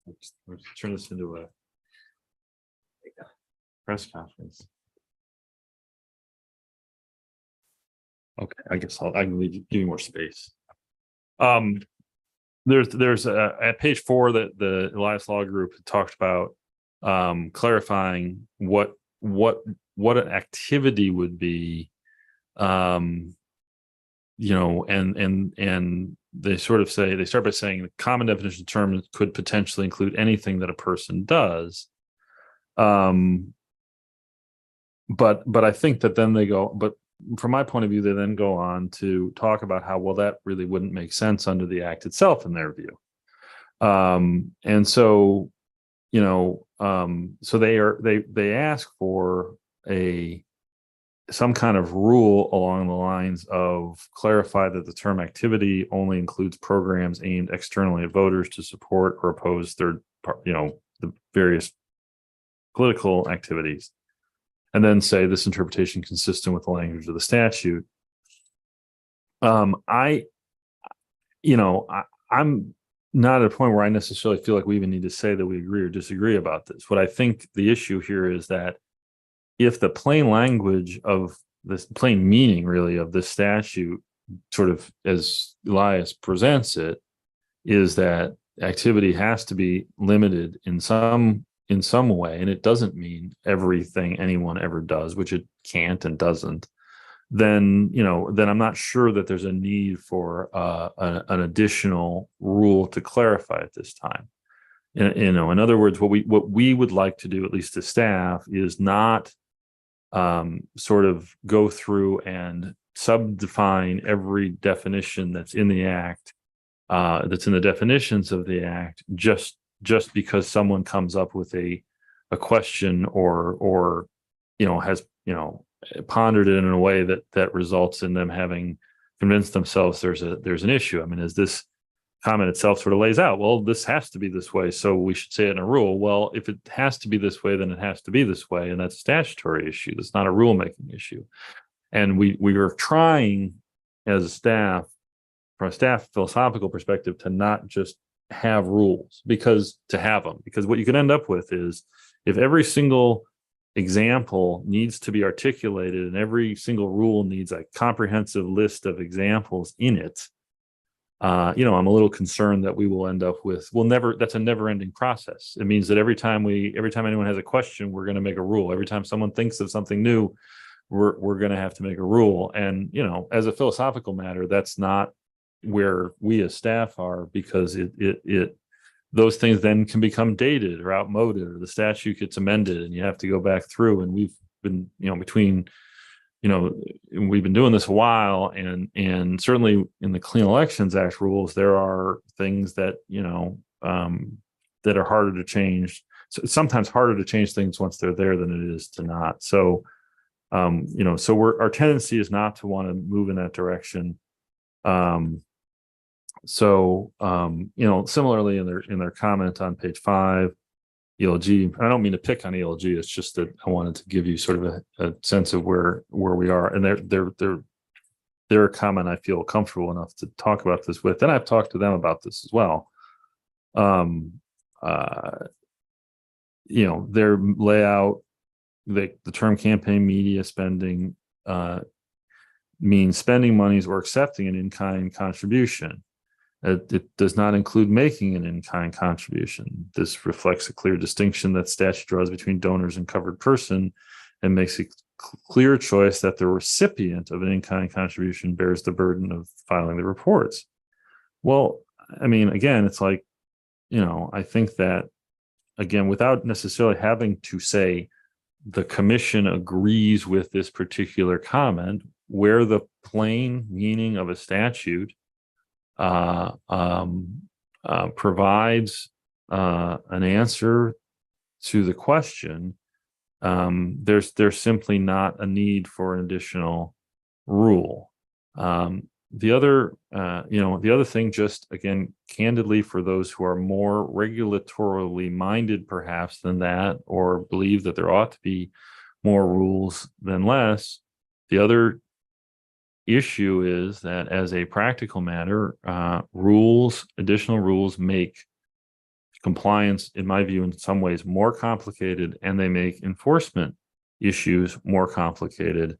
Let's turn this into a press conference. Okay, I guess I can give you more space. There's at page 4 that the Elias Law Group talked about clarifying what an activity would be, and they sort of say, they start by saying the common definition of term could potentially include anything that a person does. But I think that then they go, but from my point of view, they then go on to talk about how, well, that really wouldn't make sense under the act itself in their view. And so, so they ask for some kind of rule along the lines of clarify that the term activity only includes programs aimed externally at voters to support or oppose the various political activities, and then say this interpretation consistent with the language of the statute. I'm not at a point where I necessarily feel like we even need to say that we agree or disagree about this. What I think the issue here is that if the plain language of this, plain meaning really of this statute, sort of as Elias presents it, is that activity has to be limited in some way, and it doesn't mean everything anyone ever does, which it can't and doesn't, then I'm not sure that there's a need for an additional rule to clarify at this time. In other words, what we would like to do, at least to staff, is not sort of go through and subdefine every definition that's in the act that's in the definitions of the act, just because someone comes up with a question or has pondered it in a way that results in them having convinced themselves there's an issue. I mean, as this comment itself sort of lays out, well, this has to be this way, so we should say it in a rule. Well, if it has to be this way, then it has to be this way, and that's a statutory issue. That's not a rulemaking issue. And we are trying as a staff, from a staff philosophical perspective, to not just have rules because what you can end up with is, if every single example needs to be articulated and every single rule needs a comprehensive list of examples in it, I'm a little concerned that we will end up with, that's a never ending process. It means that every time anyone has a question, we're going to make a rule. Every time someone thinks of something new, we're going to have to make a rule. And, as a philosophical matter, that's not where we as staff are, because those things then can become dated or outmoded, or the statute gets amended and you have to go back through. And we've been, we've been doing this a while, and certainly in the Clean Elections Act rules, there are things that, that are harder to change. So it's sometimes harder to change things once they're there than it is to not. So, our tendency is not to want to move in that direction. Similarly in their comment on page 5, ELG, I don't mean to pick on ELG. It's just that I wanted to give you sort of a sense of where we are. And they're a comment I feel comfortable enough to talk about this with. And I've talked to them about this as well. Their layout, the term campaign media spending means spending monies or accepting an in-kind contribution. It does not include making an in-kind contribution. This reflects a clear distinction that statute draws between donors and covered person, and makes a clear choice that the recipient of an in-kind contribution bears the burden of filing the reports. Well, I mean, again, it's like, I think that, again, without necessarily having to say the commission agrees with this particular comment, where the plain meaning of a statute provides an answer to the question, there's simply not a need for an additional rule. The other thing, just again, candidly, for those who are more regulatorily minded perhaps than that, or believe that there ought to be more rules than less, the other issue is that, as a practical matter, additional rules make compliance, in my view, in some ways more complicated, and they make enforcement issues more complicated,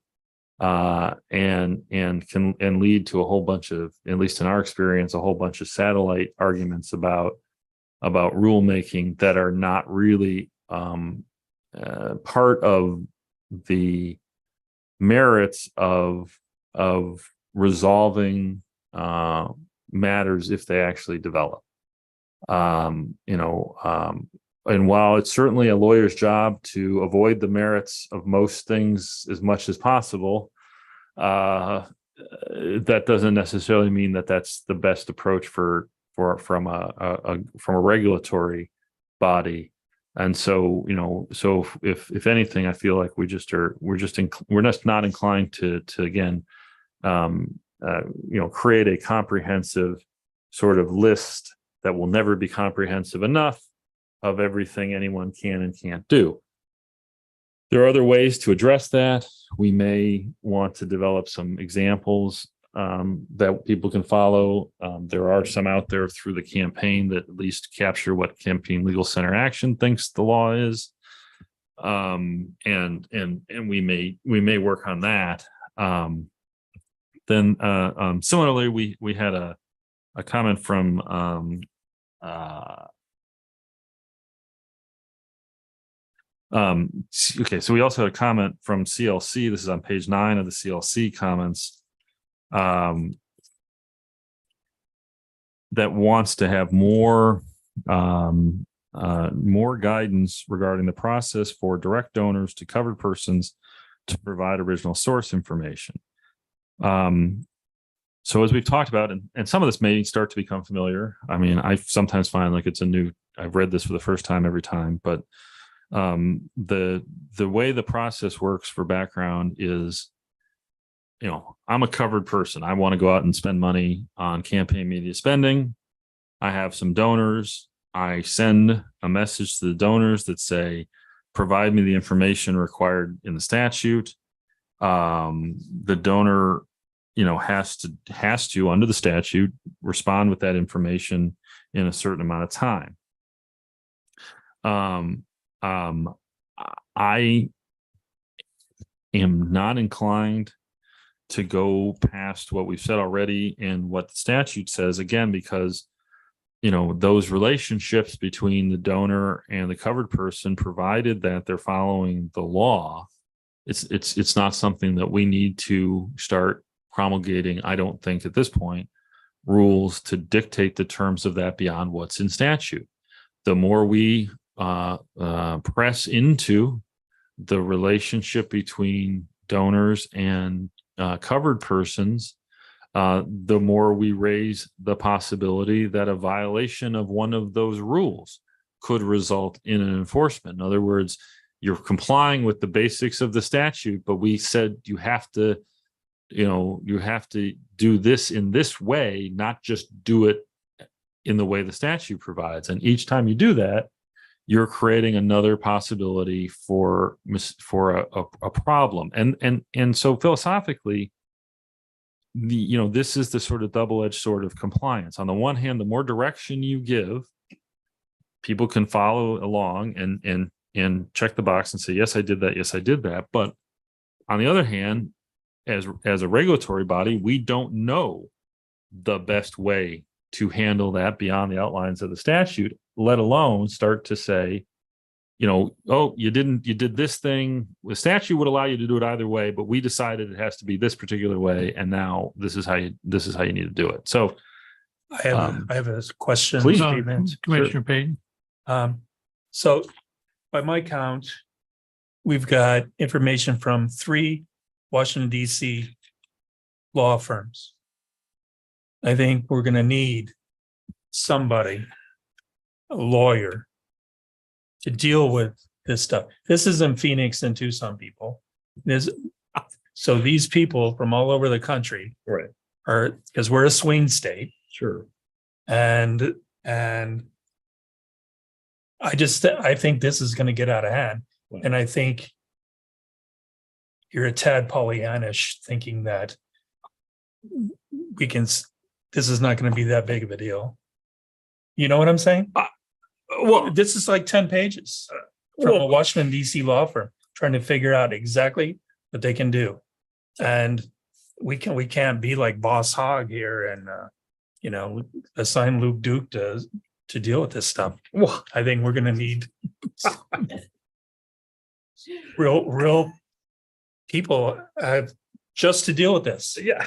and can lead to a whole bunch of, at least in our experience, a whole bunch of satellite arguments about rulemaking that are not really part of the merits of resolving matters if they actually develop. And while it's certainly a lawyer's job to avoid the merits of most things as much as possible, that doesn't necessarily mean that that's the best approach from a regulatory body. And so, if anything, I feel like we're just not inclined to again, create a comprehensive sort of list that will never be comprehensive enough of everything anyone can and can't do. There are other ways to address that. We may want to develop some examples that people can follow. There are some out there through the campaign that at least capture what Campaign Legal Center Action thinks the law is, and we may work on that. Then similarly, we had a comment from so we also had a comment from CLC. This is on page 9 of the CLC comments, that wants to have more guidance regarding the process for direct donors to covered persons to provide original source information. So as we've talked about, and some of this may start to become familiar. I mean, I sometimes find like I've read this for the first time every time, but the way the process works for background is, I'm a covered person. I want to go out and spend money on campaign media spending. I have some donors. I send a message to the donors that say, provide me the information required in the statute. The donor, has to, under the statute, respond with that information in a certain amount of time. I am not inclined to go past what we've said already and what the statute says, again, because those relationships between the donor and the covered person, provided that they're following the law, it's not something that we need to start promulgating, I don't think at this point, rules to dictate the terms of that beyond what's in statute. The more we press into the relationship between donors and covered persons, the more we raise the possibility that a violation of one of those rules could result in an enforcement. In other words, you're complying with the basics of the statute, but we said you have to do this in this way, not just do it in the way the statute provides. And each time you do that, you're creating another possibility for a problem. And so philosophically, this is the sort of double-edged sword of compliance. On the one hand, the more direction you give, people can follow along and check the box and say, yes, I did that. Yes, I did that. But on the other hand, as a regulatory body, we don't know the best way to handle that beyond the outlines of the statute, let alone start to say, oh, you did this thing. The statute would allow you to do it either way, but we decided it has to be this particular way, and now this is how you need to do it. So I have a question. Please. Commissioner Payton. So by my count, we've got information from 3 Washington, D.C. law firms. I think we're going to need somebody, a lawyer, to deal with this stuff. This is in Phoenix and Tucson, people. So these people from all over the country, right, are, because we're a swing state, sure, and I think this is going to get out of hand. Wow. And I think you're a tad Pollyannish thinking that this is not going to be that big of a deal. You know what I'm saying? Well, this is like 10 pages from a Washington, D.C. law firm trying to figure out exactly what they can do. And we can't be like Boss Hogg here and, assign Luke Duke to deal with this stuff. Well, I think we're going to need real people just to deal with this. yeah.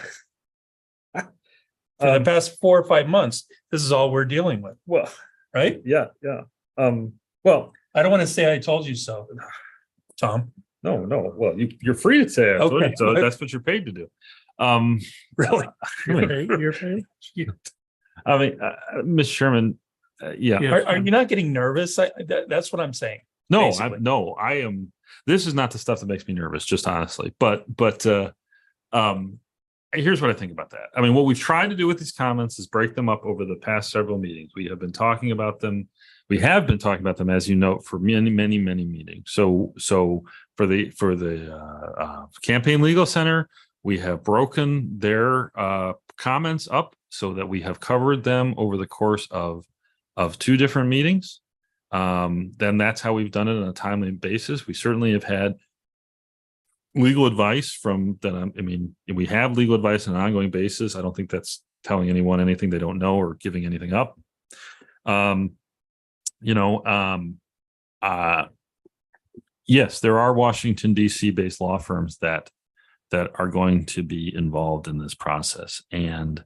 For the past 4 or 5 months, this is all we're dealing with. Well, right? yeah. Well, I don't want to say I told you so, Tom. no. Well, you're free to say it. Okay. So that's what you're paid to do. Really? You're paid? I mean, Mr. Chairman, yeah. Yeah. Are you not getting nervous? That's what I'm saying. No, basically. I am. This is not the stuff that makes me nervous, just honestly. But here's what I think about that. I mean, what we've tried to do with these comments is break them up over the past several meetings. We have been talking about them. We have been talking about them, as you note, for many meetings. So for the Campaign Legal Center, we have broken their comments up so that we have covered them over the course of 2 different meetings. Then that's how we've done it on a timely basis. We certainly have had legal advice from that. I mean, we have legal advice on an ongoing basis. I don't think that's telling anyone anything they don't know or giving anything up. Yes, there are Washington, D.C. based law firms that are going to be involved in this process. And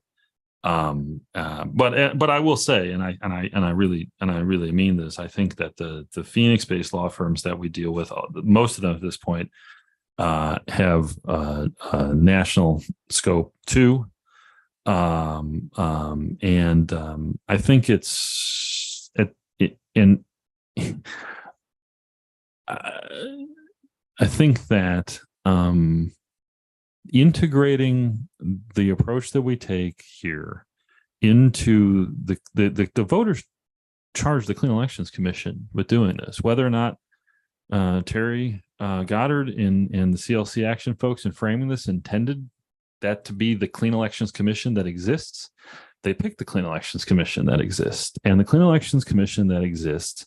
but I will say, and I really mean this, I think that the Phoenix based law firms that we deal with, most of them at this point, have a national scope too. I think it's and I think that integrating the approach that we take here into the voters charged the Clean Elections Commission with doing this, whether or not Terry Goddard and the CLC Action folks in framing this intended that to be the Clean Elections Commission that exists. They picked the Clean Elections Commission that exists, and the Clean Elections Commission that exists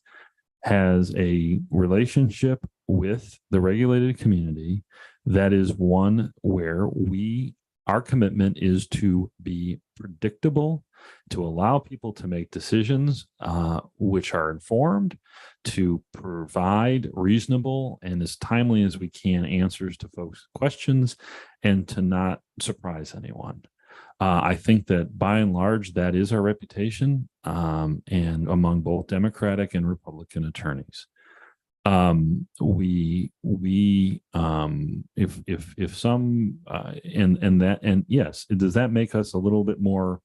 has a relationship with the regulated community that is one where our commitment is to be predictable, to allow people to make decisions which are informed, to provide reasonable and as timely as we can answers to folks' questions, and to not surprise anyone. I think that by and large, that is our reputation, and among both Democratic and Republican attorneys. If some and yes, does that make us a little bit more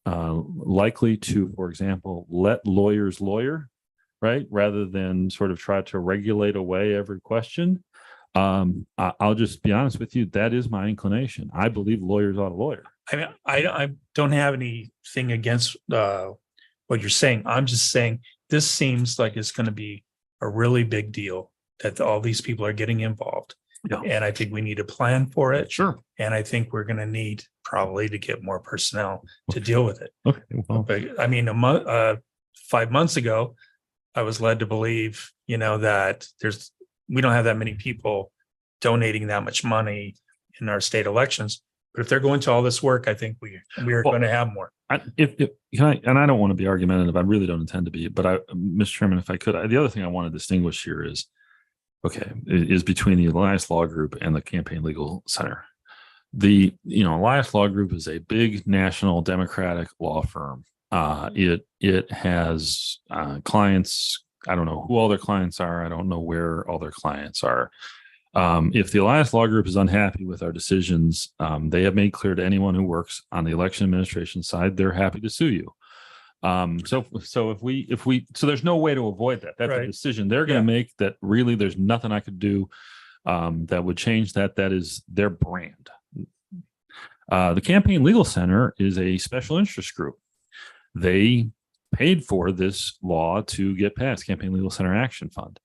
likely to, for example, let lawyers lawyer, right, rather than sort of try to regulate away every question? I'll just be honest with you, that is my inclination. I believe lawyers ought to lawyer. I mean, I don't have anything against what you're saying. I'm just saying this seems like it's going to be a really big deal that all these people are getting involved. Yeah. And I think we need to plan for it. Sure. And I think we're going to need probably to get more personnel to deal with it. Okay. Well, But I mean, 5 months ago, I was led to believe, that we don't have that many people donating that much money in our state elections. But if they're going to all this work, I think we are going to have more. If can I, and I don't want to be argumentative, I really don't intend to be, but Mr. Chairman, if I could, the other thing I want to distinguish here is between the Elias Law Group and the Campaign Legal Center. The Elias Law Group is a big national Democratic law firm. It has clients. I don't know who all their clients are. I don't know where all their clients are. If the Elias Law Group is unhappy with our decisions, they have made clear to anyone who works on the election administration side, they're happy to sue you. So there's no way to avoid that. That's Right. a decision they're going to make that really there's nothing I could do that would change that. That is their brand. The Campaign Legal Center is a special interest group. They paid for this law to get passed, Campaign Legal Center Action Fund.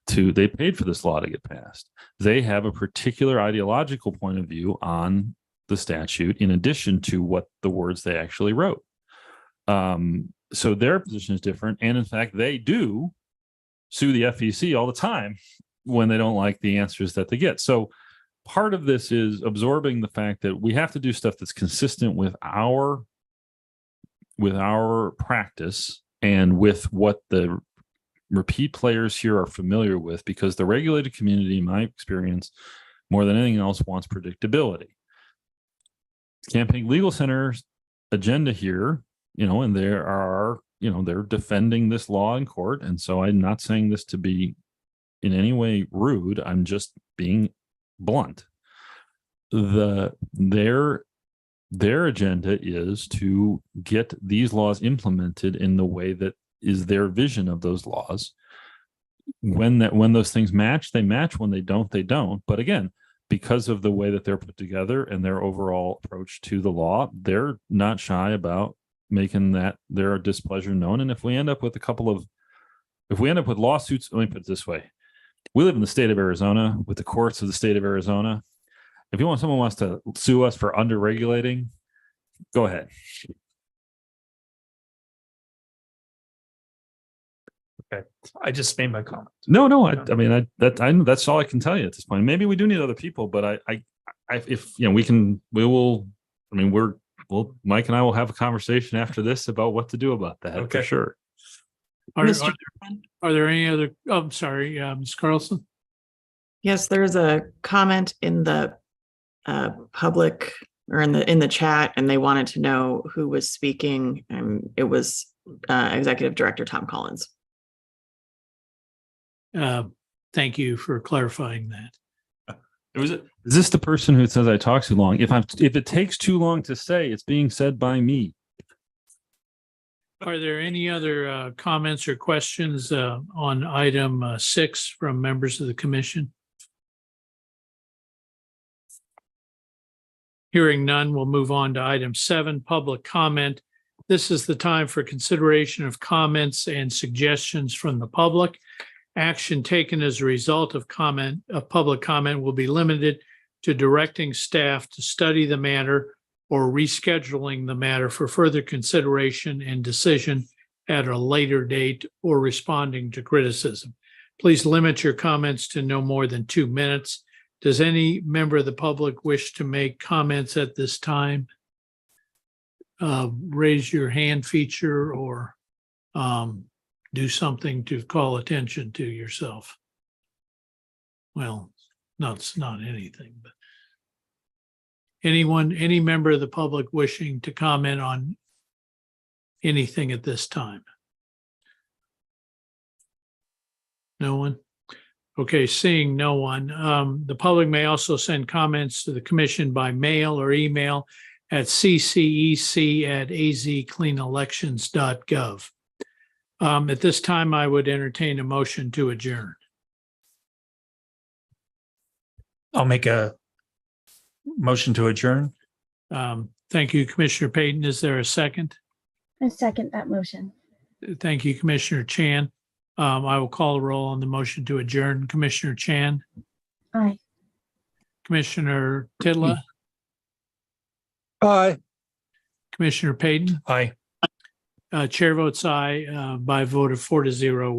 They paid for this law to get passed. They have a particular ideological point of view on the statute, in addition to what the words they actually wrote. So their position is different. And in fact, they do sue the FEC all the time when they don't like the answers that they get. So part of this is absorbing the fact that we have to do stuff that's consistent with our practice and with what the repeat players here are familiar with, because the regulated community, in my experience, more than anything else, wants predictability. Campaign Legal Center's agenda here, and they're defending this law in court. And so I'm not saying this to be in any way rude. I'm just being blunt. Their agenda is to get these laws implemented in the way that is their vision of those laws. When those things match, they match. When they don't, they don't. But again, because of the way that they're put together and their overall approach to the law, they're not shy about making that their displeasure known. And if we end up with lawsuits, let me put it this way. We live in the state of Arizona with the courts of the state of Arizona. If someone wants to sue us for under-regulating, go ahead. Okay. I just made my comment. No. I mean, that's all I can tell you at this point. Maybe we do need other people, but Mike and I will have a conversation after this about what to do about that. Okay. For sure. Are there any other? Oh, I'm sorry, Ms. Carlson. Yes, there's a comment in the public or in the chat, and they wanted to know who was speaking. And it was Executive Director Tom Collins. Thank you for clarifying that. Is this the person who says I talk too long? If it takes too long to say, it's being said by me. Are there any other comments or questions on item 6 from members of the commission? Hearing none, we'll move on to item 7, public comment. This is the time for consideration of comments and suggestions from the public. Action taken as a result of public comment will be limited to directing staff to study the matter or rescheduling the matter for further consideration and decision at a later date or responding to criticism. Please limit your comments to no more than 2 minutes. Does any member of the public wish to make comments at this time? Raise your hand feature or do something to call attention to yourself. Well, no, it's not anything, but any member of the public wishing to comment on anything at this time? No one? Okay, seeing no one, the public may also send comments to the commission by mail or email at ccec@azcleanelections.gov. At this time, I would entertain a motion to adjourn. I'll make a motion to adjourn. Thank you, Commissioner Payton. Is there a second? I second that motion. Thank you, Commissioner Chan. I will call a roll on the motion to adjourn. Commissioner Chan, Aye. Commissioner Titla, Aye. Commissioner Payton. Aye. Chair votes aye by a vote of 4-0.